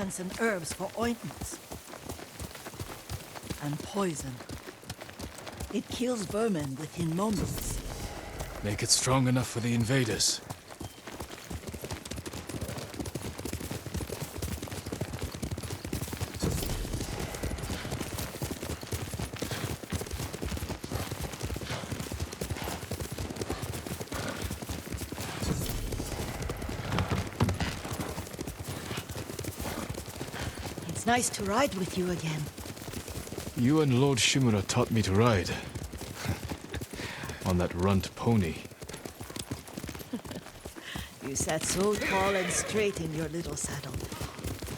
and herbs for ointments. And poison. It kills vermin within moments. Make it strong enough for the invaders. It's nice to ride with you again. You and Lord Shimura taught me to ride. On that runt pony. You sat so tall and straight in your little saddle.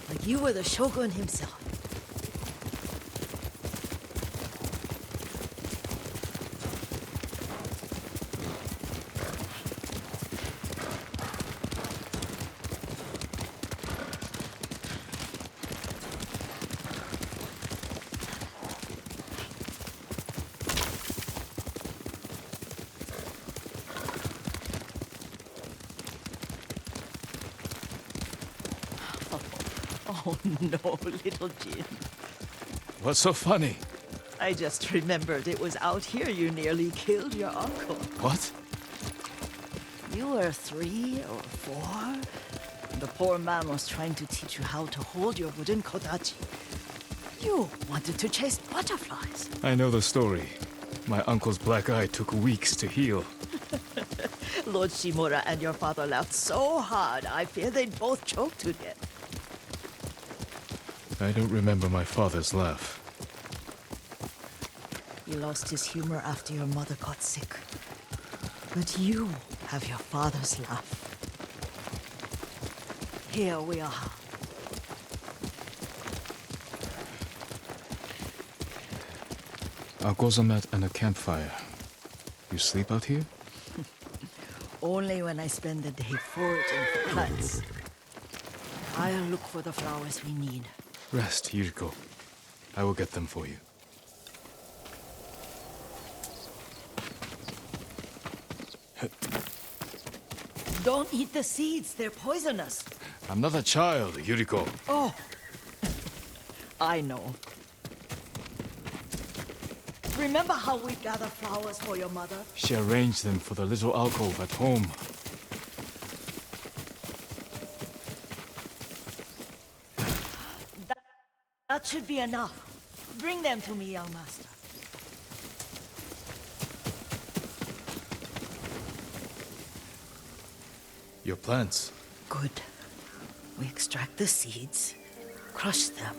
Like you were the shogun himself. Oh no, little Jin. What's so funny? I just remembered it was out here you nearly killed your uncle. What? You were 3 or 4. The poor man was trying to teach you how to hold your wooden kodachi. You wanted to chase butterflies. I know the story. My uncle's black eye took weeks to heal. Lord Shimura and your father laughed so hard, I fear they'd both choke to death. I don't remember my father's laugh. He lost his humor after your mother got sick. But you have your father's laugh. Here we are. Our gozamat and a campfire. You sleep out here? Only when I spend the day foraging for plants. I'll look for the flowers we need. Rest, Yuriko. I will get them for you. Don't eat the seeds, they're poisonous. I'm not a child, Yuriko. Oh, I know. Remember how we gather flowers for your mother? She arranged them for the little alcove at home. That should be enough. Bring them to me, young master. Your plants. Good. We extract the seeds, crush them,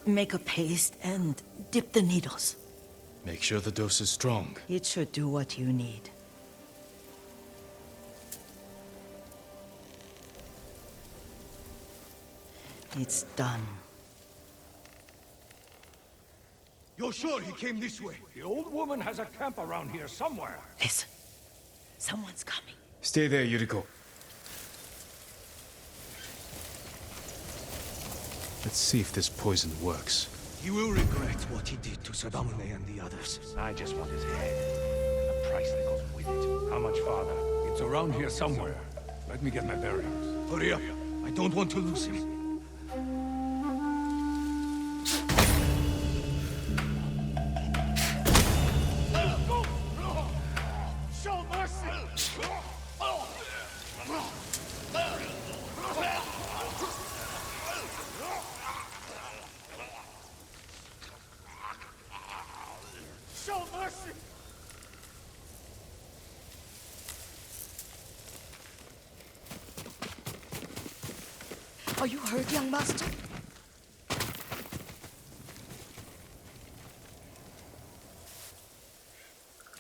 make a paste, and dip the needles. Make sure the dose is strong. It should do what you need. It's done. You're sure he came this way? The old woman has a camp around here somewhere. Listen. Someone's coming. Stay there, Yuriko. Let's see if this poison works. He will regret what he did to Sadamune and the others. I just want his head. The price that goes with it. How much farther? It's around here somewhere. Let me get my bearings. Hurry up. I don't want to lose him. Show mercy! Show mercy! Are you hurt, young master?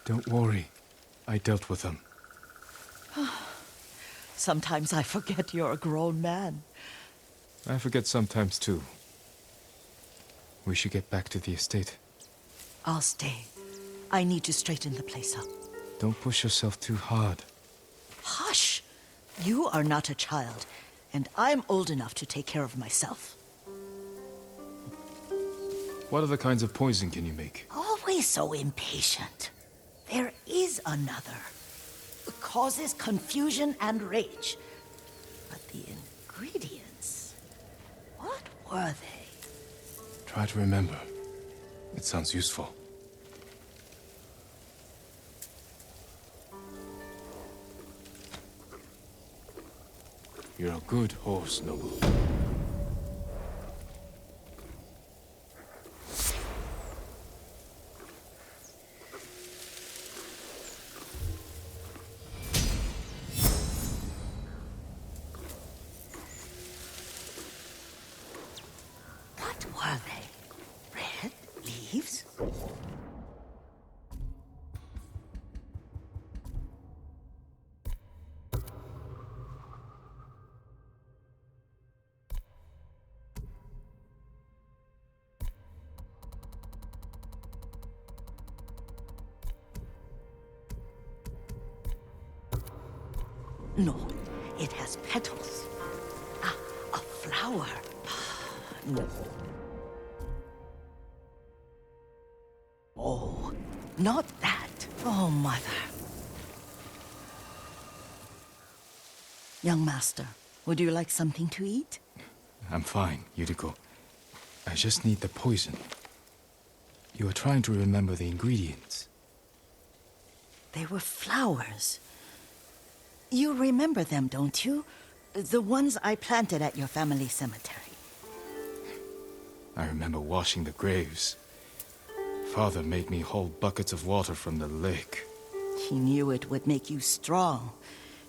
Don't worry. I dealt with them. Sometimes I forget you're a grown man. I forget sometimes too. We should get back to the estate. I'll stay. I need to straighten the place up. Don't push yourself too hard. Hush! You are not a child, and I'm old enough to take care of myself. What other kinds of poison can you make? Always so impatient. There is another. It causes confusion and rage. But the ingredients... were they? Try to remember. It sounds useful. You're a good horse, Nobu. What were they? Red leaves? No, it has petals. Ah, a flower. No. Oh, not that. Oh, mother. Young master, would you like something to eat? I'm fine, Yuriko. I just need the poison. You are trying to remember the ingredients. They were flowers. You remember them, don't you? The ones I planted at your family cemetery. I remember washing the graves. Father made me hold buckets of water from the lake. He knew it would make you strong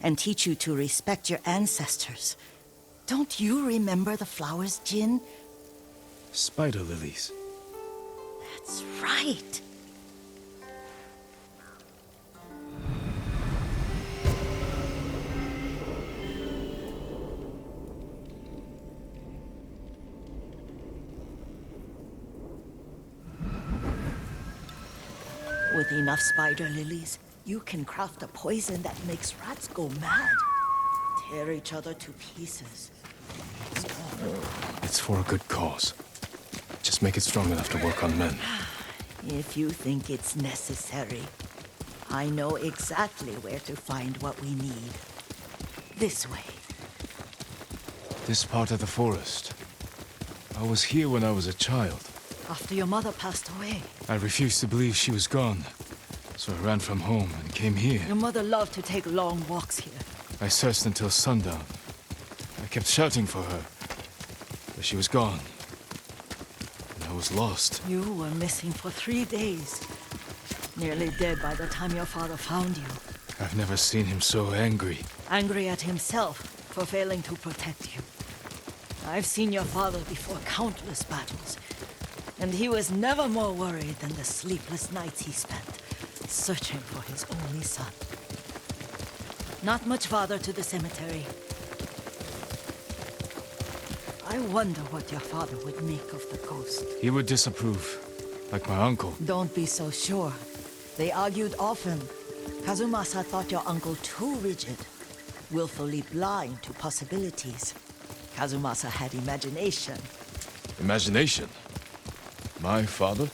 and teach you to respect your ancestors. Don't you remember the flowers, Jin? Spider lilies. That's right. With enough spider lilies, you can craft a poison that makes rats go mad. Tear each other to pieces. It's for a good cause. Just make it strong enough to work on men. If you think it's necessary, I know exactly where to find what we need. This way. This part of the forest. I was here when I was a child. After your mother passed away. I refused to believe she was gone. So I ran from home and came here. Your mother loved to take long walks here. I searched until sundown. I kept shouting for her. But she was gone. And I was lost. You were missing for 3 days. Nearly dead by the time your father found you. I've never seen him so angry. Angry at himself for failing to protect you. I've seen your father before countless battles. And he was never more worried than the sleepless nights he spent searching for his only son. Not much farther to the cemetery. I wonder what your father would make of the ghost. He would disapprove, like my uncle. Don't be so sure. They argued often. Kazumasa thought your uncle too rigid, willfully blind to possibilities. Kazumasa had imagination. Imagination? My father?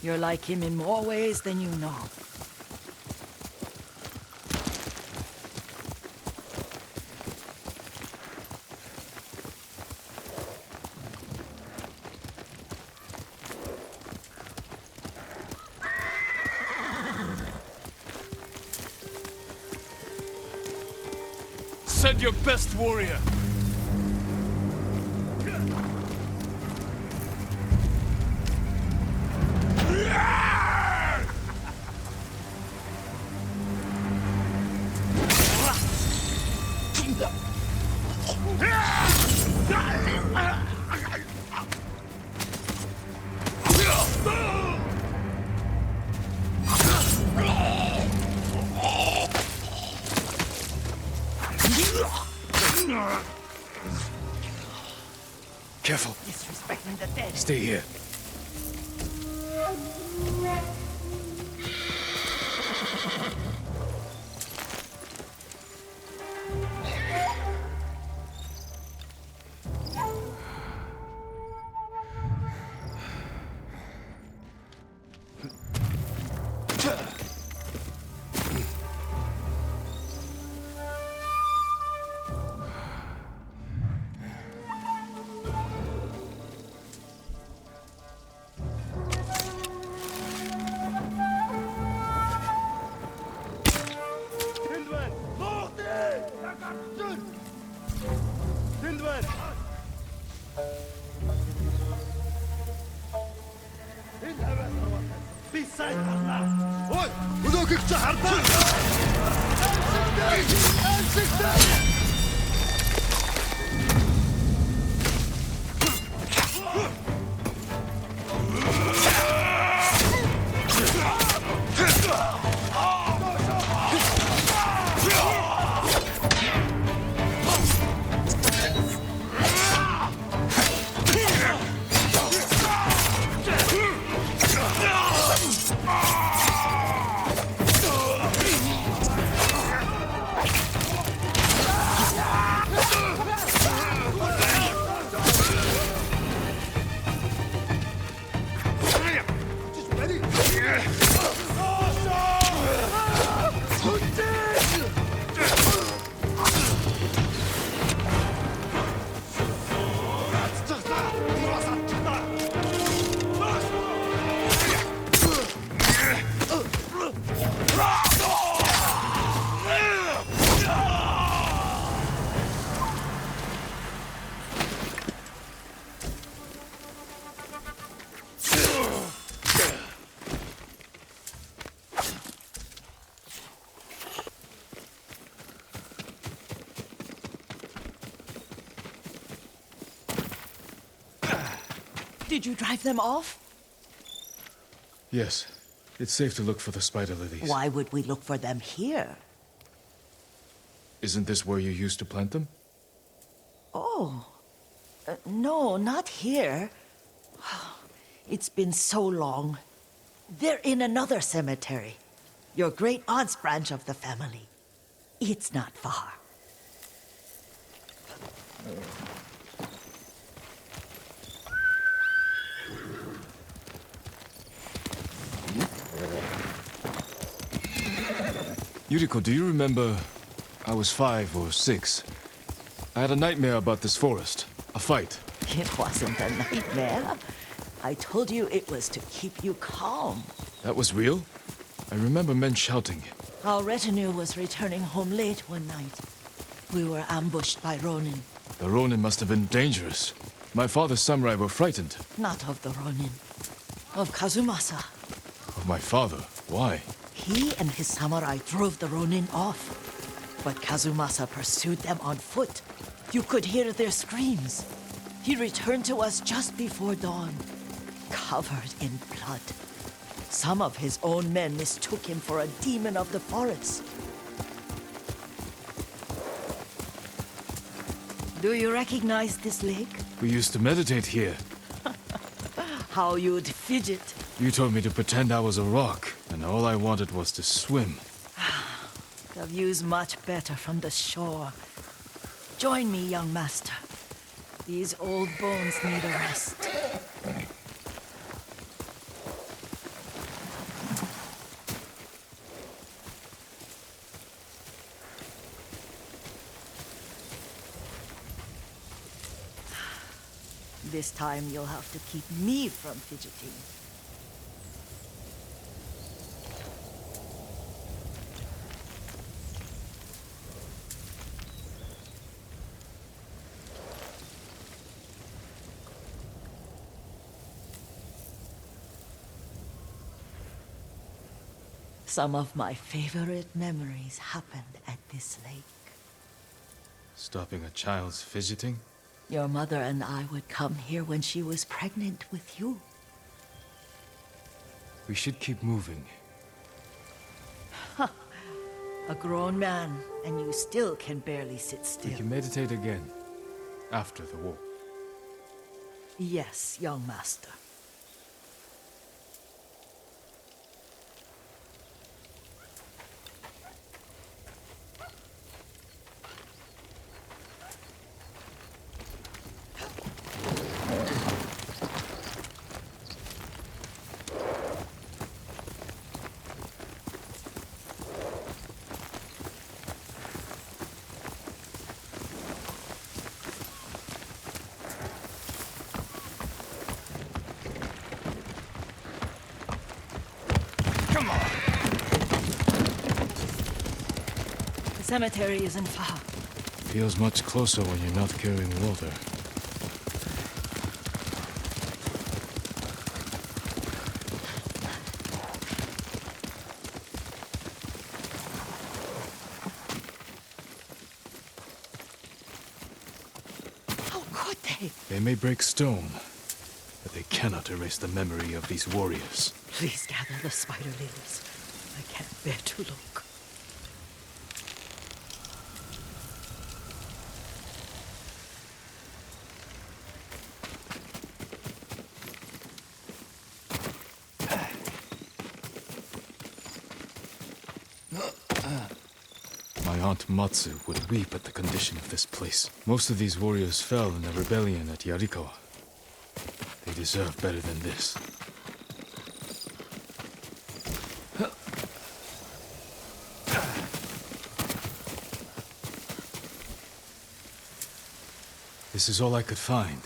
You're like him in more ways than you know. Send your best warrior! Careful. Disrespecting the dead. Stay here. Ой, өнөөхийг чи хардаа. Did you drive them off? Yes. It's safe to look for the spider lilies. Why would we look for them here? Isn't this where you used to plant them? Oh. No, not here. It's been so long. They're in another cemetery. Your great-aunt's branch of the family. It's not far. Yuriko, do you remember? I was 5 or 6. I had a nightmare about this forest. A fight. It wasn't a nightmare. I told you it was to keep you calm. That was real? I remember men shouting. Our retinue was returning home late one night. We were ambushed by Ronin. The Ronin must have been dangerous. My father's samurai were frightened. Not of the Ronin. Of Kazumasa. Of my father? Why? He and his samurai drove the Ronin off. But Kazumasa pursued them on foot. You could hear their screams. He returned to us just before dawn, covered in blood. Some of his own men mistook him for a demon of the forest. Do you recognize this lake? We used to meditate here. How you'd fidget. You told me to pretend I was a rock, and all I wanted was to swim. The view's much better from the shore. Join me, young master. These old bones need a rest. This time you'll have to keep me from fidgeting. Some of my favorite memories happened at this lake. Stopping a child's fidgeting? Your mother and I would come here when she was pregnant with you. We should keep moving. A grown man, and you still can barely sit still. We can meditate again. After the war. Yes, young master. The cemetery isn't far. Feels much closer when you're not carrying water. okay? They may break stone, but they cannot erase the memory of these warriors. Please gather the spider lilies. I can't bear to look. My aunt Matsu would weep at the condition of this place. Most of these warriors fell in the rebellion at Yarikawa. They deserve better than this. This is all I could find.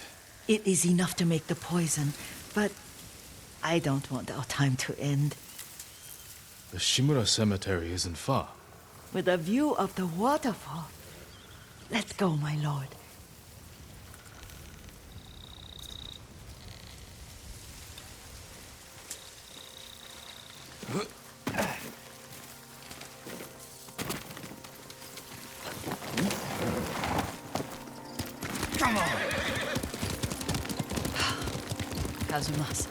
It is enough to make the poison, but I don't want our time to end. The Shimura Cemetery isn't far. With a view of the waterfall. Let's go, my lord. Come on! Kazumasa,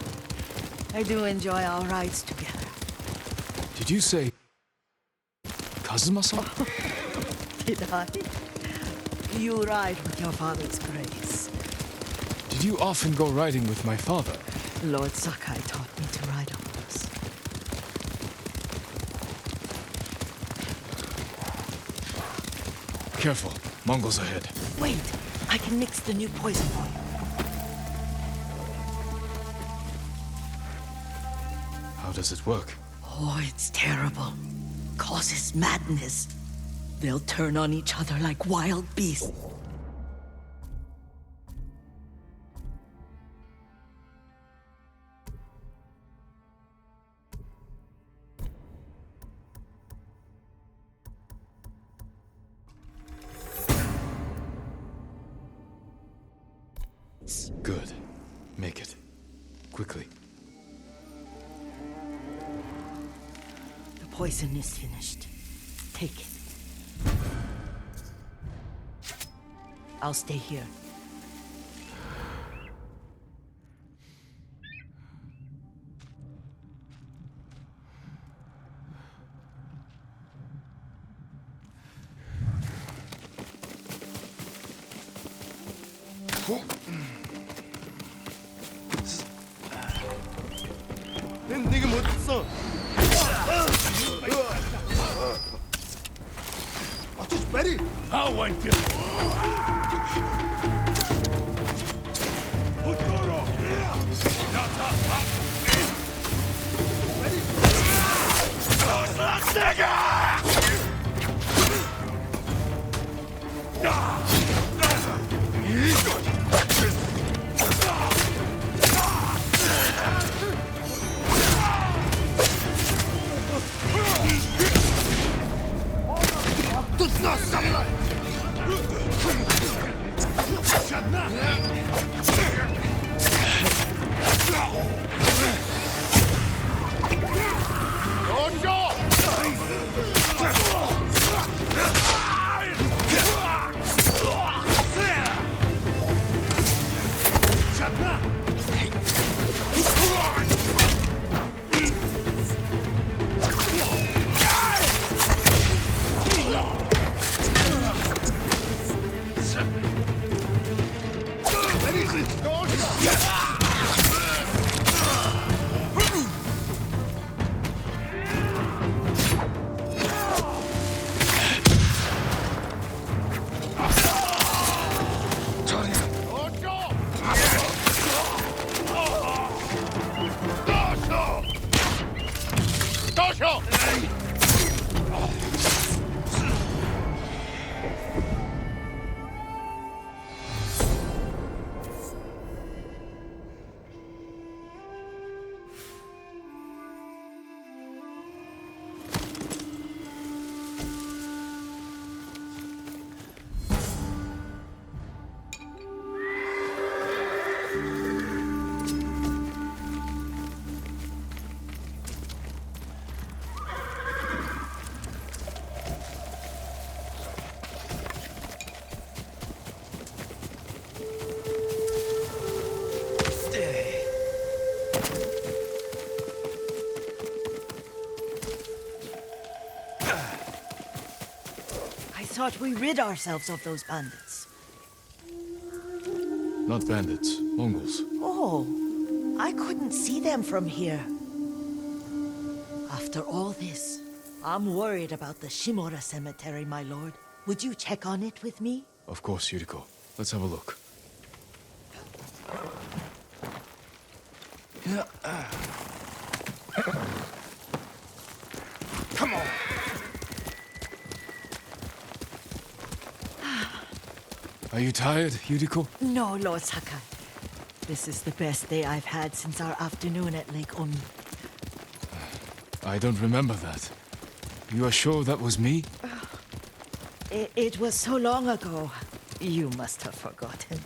I do enjoy our rides together. Did you say... Kazuma-san? Did I? You ride with your father's grace. Did you often go riding with my father? Lord Sakai taught me to ride a horse. Careful. Mongols ahead. Wait, I can mix the new poison for you. How does it work? Oh, it's terrible. Causes madness. They'll turn on each other like wild beasts. Good. Make it. Quickly. The poison is finished. Take it. I'll stay here. 네가 못했어. Just ready. I'll wipe you. Put your off. Not up. Ready. Тут нас со мной! thought we rid ourselves of those bandits. Not bandits, Mongols. Oh, I couldn't see them from here. After all this, I'm worried about the Shimura cemetery, my lord. Would you check on it with me? Of course, Yuriko. Let's have a look. Come on! Are you tired, Yuriko? No, Lord Sakai. This is the best day I've had since our afternoon at Lake Omi. I don't remember that. You are sure that was me? It was so long ago. You must have forgotten.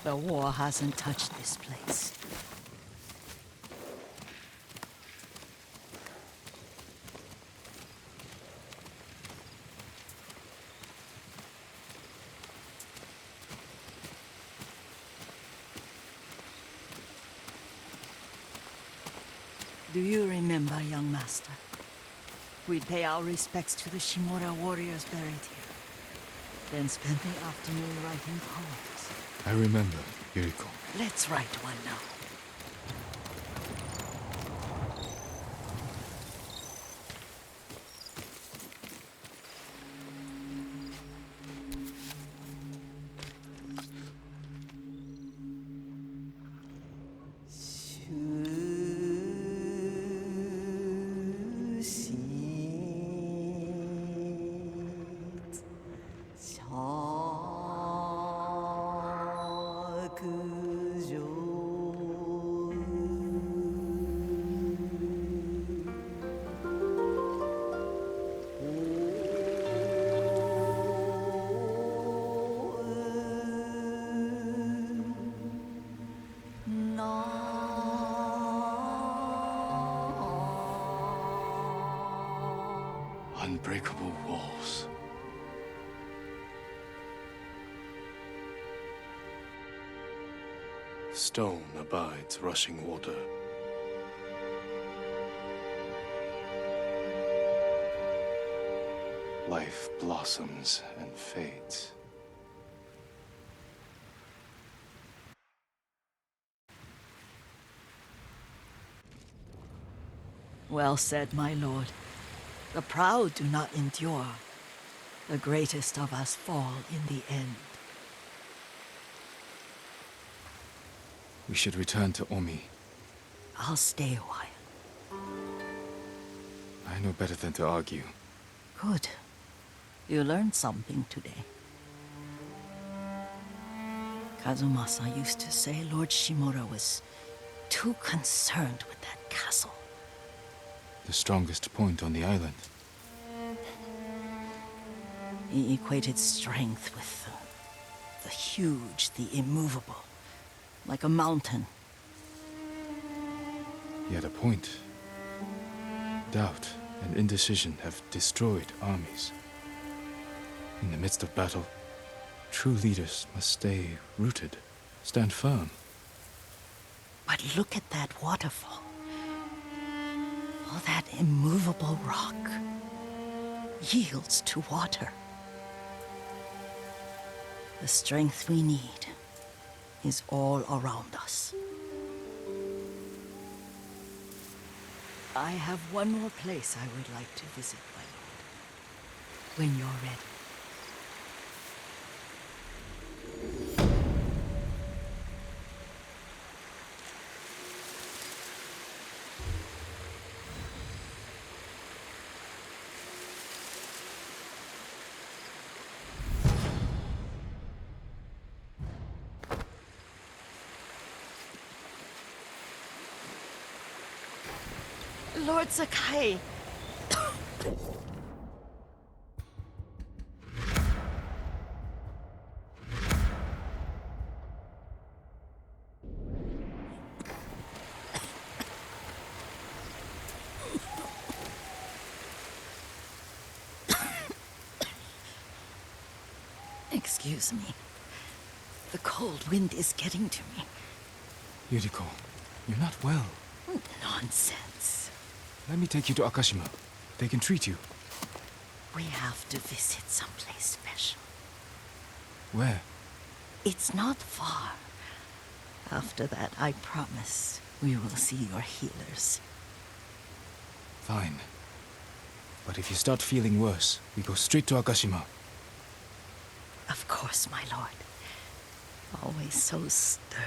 The war hasn't touched this place. Do you remember, young master? We'd pay our respects to the Shimura warriors buried here, then spend the afternoon writing poems. I remember, Yuriko. Let's write one now. Unbreakable walls. Stone abides rushing water. Life blossoms and fades. Well said, my lord. The proud do not endure. The greatest of us fall in the end. We should return to Omi. I'll stay a while. I know better than to argue. Good. You learned something today. Kazumasa used to say Lord Shimura was too concerned with that castle. The strongest point on the island. He equated strength with the huge, the immovable, like a mountain. He had a point. Doubt and indecision have destroyed armies. In the midst of battle, true leaders must stay rooted, stand firm. But look at that waterfall. All that immovable rock yields to water. The strength we need is all around us. I have one more place I would like to visit, my lord. When you're ready. Lord Sakai! Excuse me. The cold wind is getting to me. Yuriko, you're not well. Nonsense. Let me take you to Akashima. They can treat you. We have to visit someplace special. Where? It's not far. After that, I promise we will see your healers. Fine. But if you start feeling worse, we go straight to Akashima. Of course, my lord. Always so stern.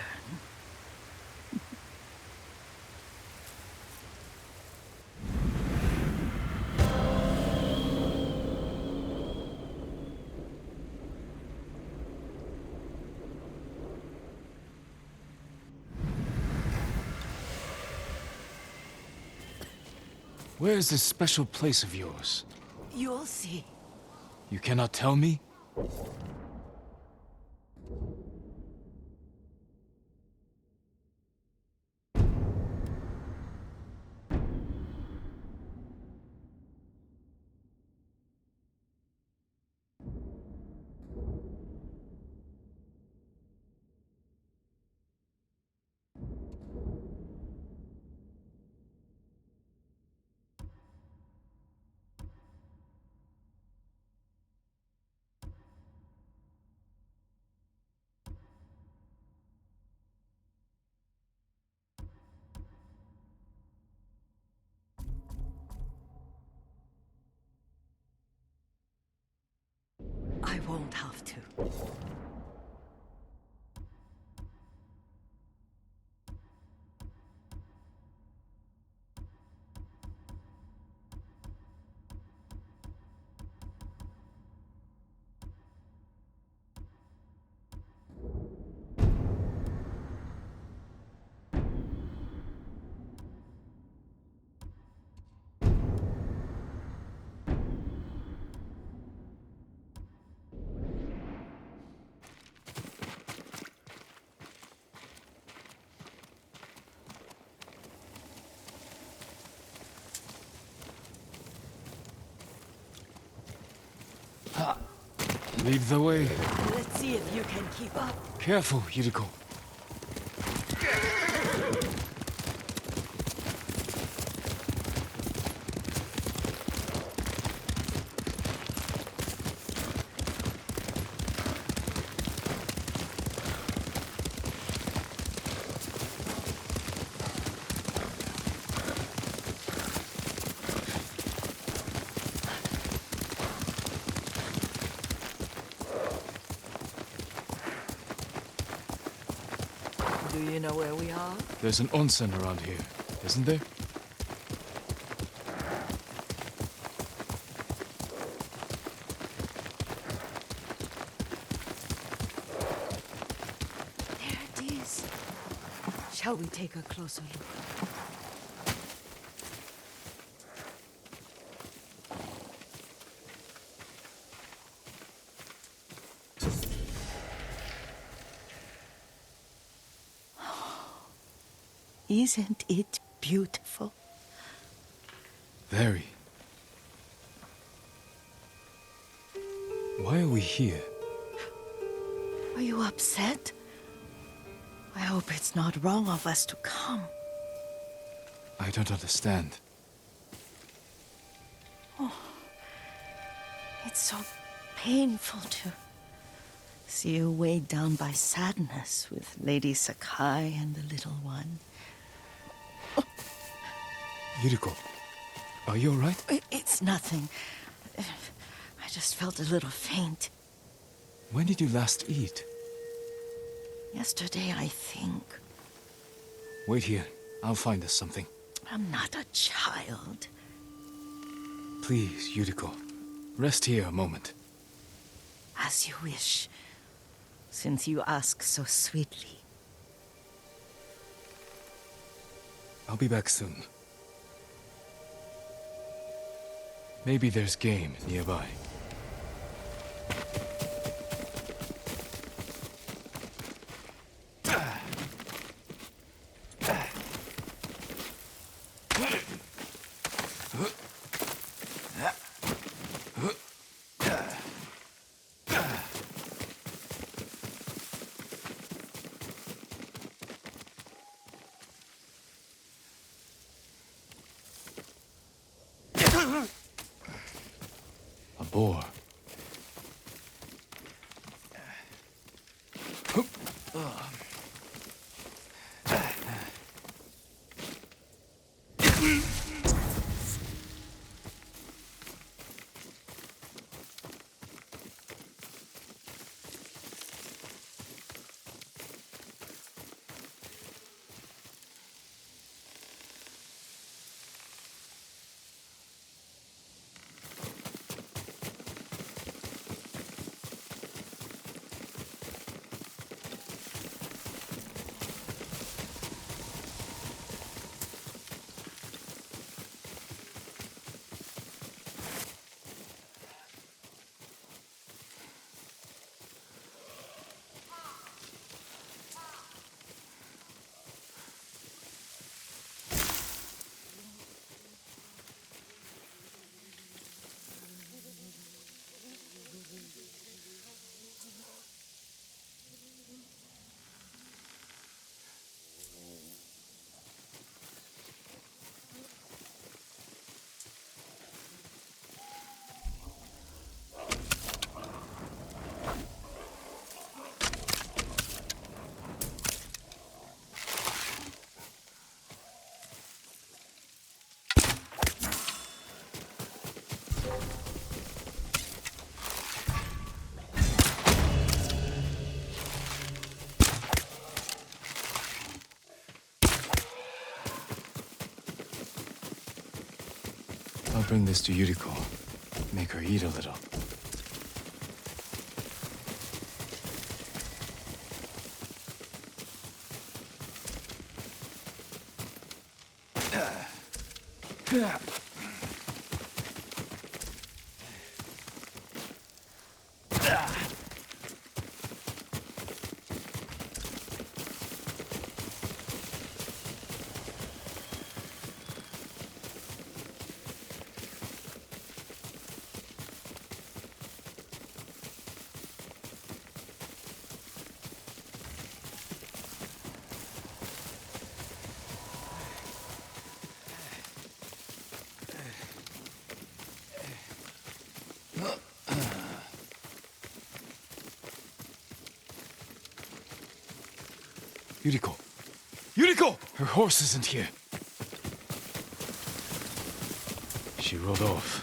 Where is this special place of yours? You'll see. You cannot tell me? I won't have to. Lead the way. Let's see if you can keep up. Careful, Yuriko. Do you know where we are? There's an onsen around here, isn't there? There it is. Shall we take a closer look? Isn't it beautiful? Very. Why are we here? Are you upset? I hope it's not wrong of us to come. I don't understand. It's so painful to see you weighed down by sadness with Lady Sakai and the little one. Yuriko, are you alright? It's nothing. I just felt a little faint. When did you last eat? Yesterday, I think. Wait here. I'll find us something. I'm not a child. Please, Yuriko. Rest here a moment. As you wish, since you ask so sweetly. I'll be back soon. Maybe there's game nearby. A boar. I'll bring this to Yuriko. Make her eat a little. Yuriko! Yuriko! Her horse isn't here. She rode off.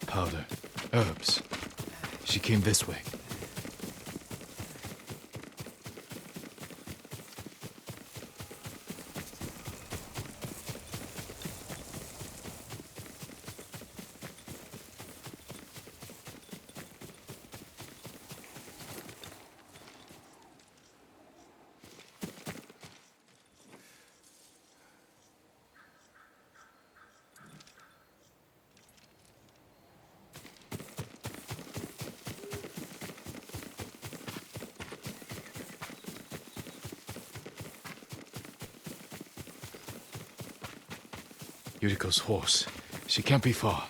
Powder. Herbs. She came this way. Yuriko's horse. She can't be far.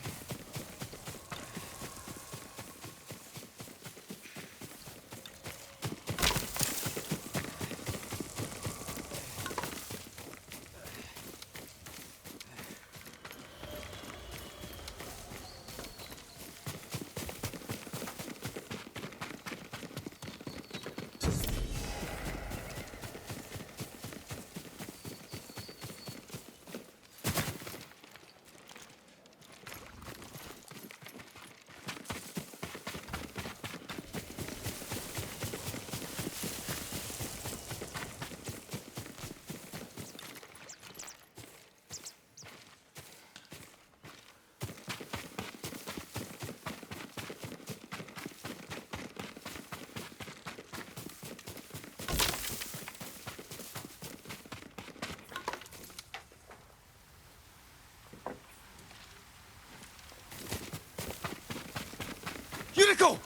Yuriko!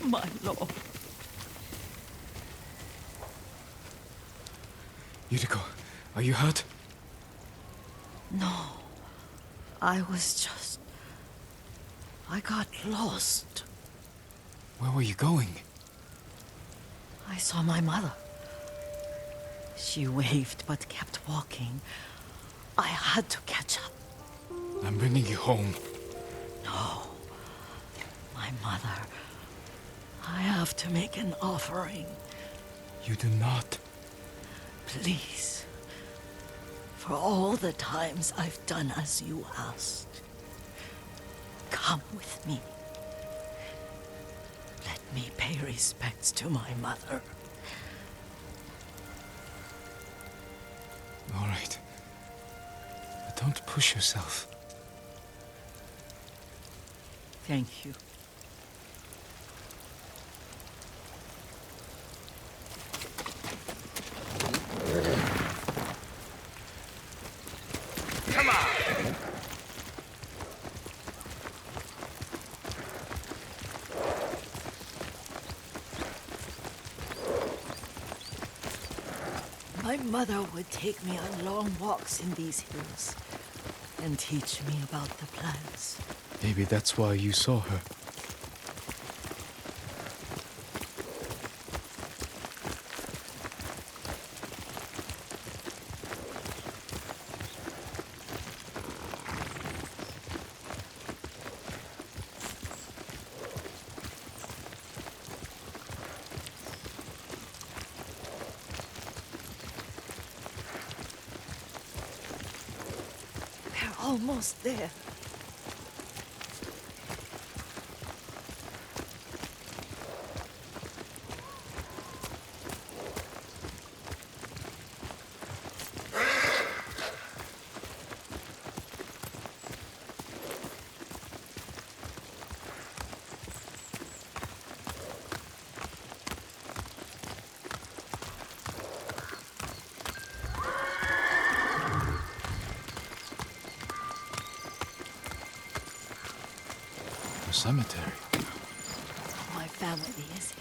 My lord. Yuriko, are you hurt? No. I got lost. Where were you going? I saw my mother. She waved but kept walking. I had to catch up. I'm bringing you home. No. My mother. I have to make an offering. You do not. Please. For all the times I've done as you asked. Come with me. Let me pay respects to my mother. All right. But don't push yourself. Thank you. Come on! My mother would take me on long walks in these hills and teach me about the plants. Maybe that's why you saw her. We're almost there. The cemetery. My family is here.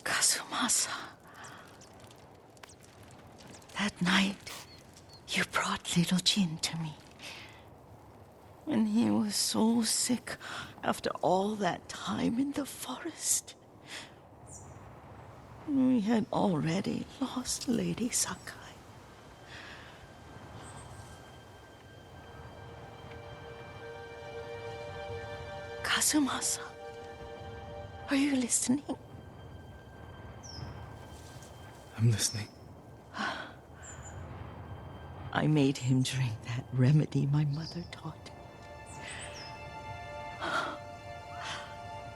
Kazumasa. That night, you brought little Jin to me. When he was so sick after all that time in the forest. We had already lost Lady Sakai. Kazumasa, are you listening? I'm listening. I made him drink that remedy my mother taught me.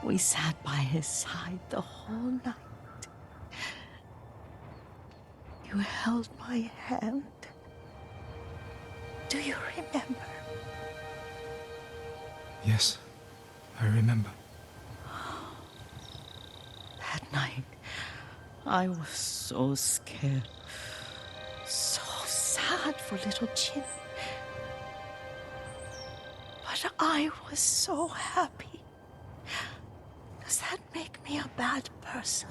We sat by his side the whole night. You held my hand. Do you remember? Yes, I remember. That night, I was so scared. So sad for little Jin. But I was so happy. Does that make me a bad person?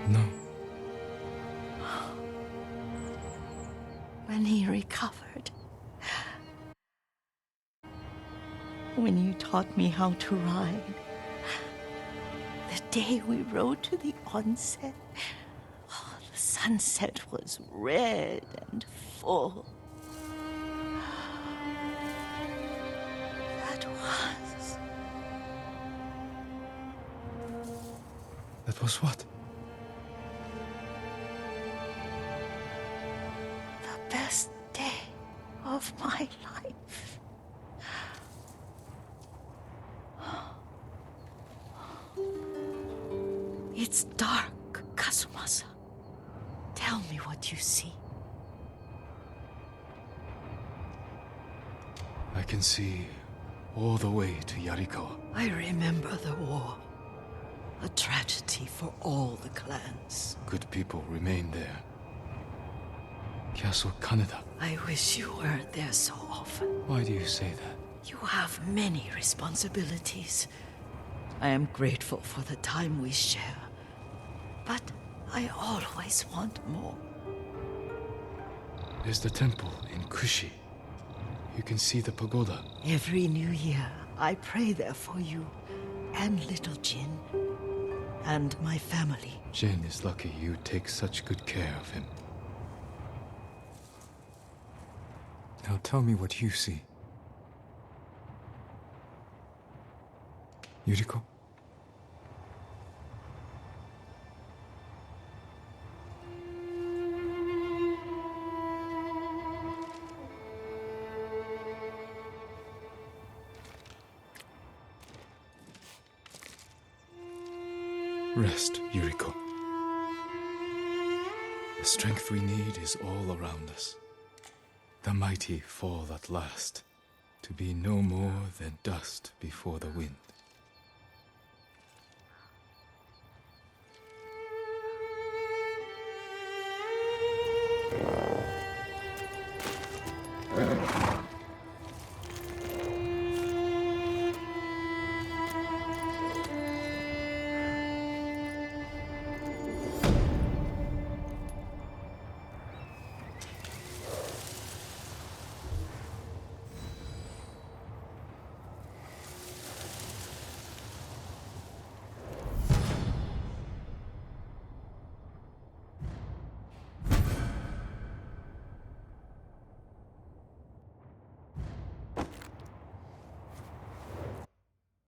No. When he recovered. When you taught me how to ride. The day we rode to the onsen. Oh, the sunset was red and full. That was what? The best day of my life. It's dark, Kazumasa. Tell me what you see. I can see all the way to Yarikawa. I remember the war. A tragedy for all the clans. Good people remain there. Castle Kaneda. I wish you weren't there so often. Why do you say that? You have many responsibilities. I am grateful for the time we share. But I always want more. There's the temple in Kushi. You can see the pagoda. Every new year, I pray there for you, and little Jin, and my family. Jin is lucky you take such good care of him. Now tell me what you see. Yuriko? Rest, Yuriko. The strength we need is all around us. The mighty fall at last, to be no more than dust before the wind.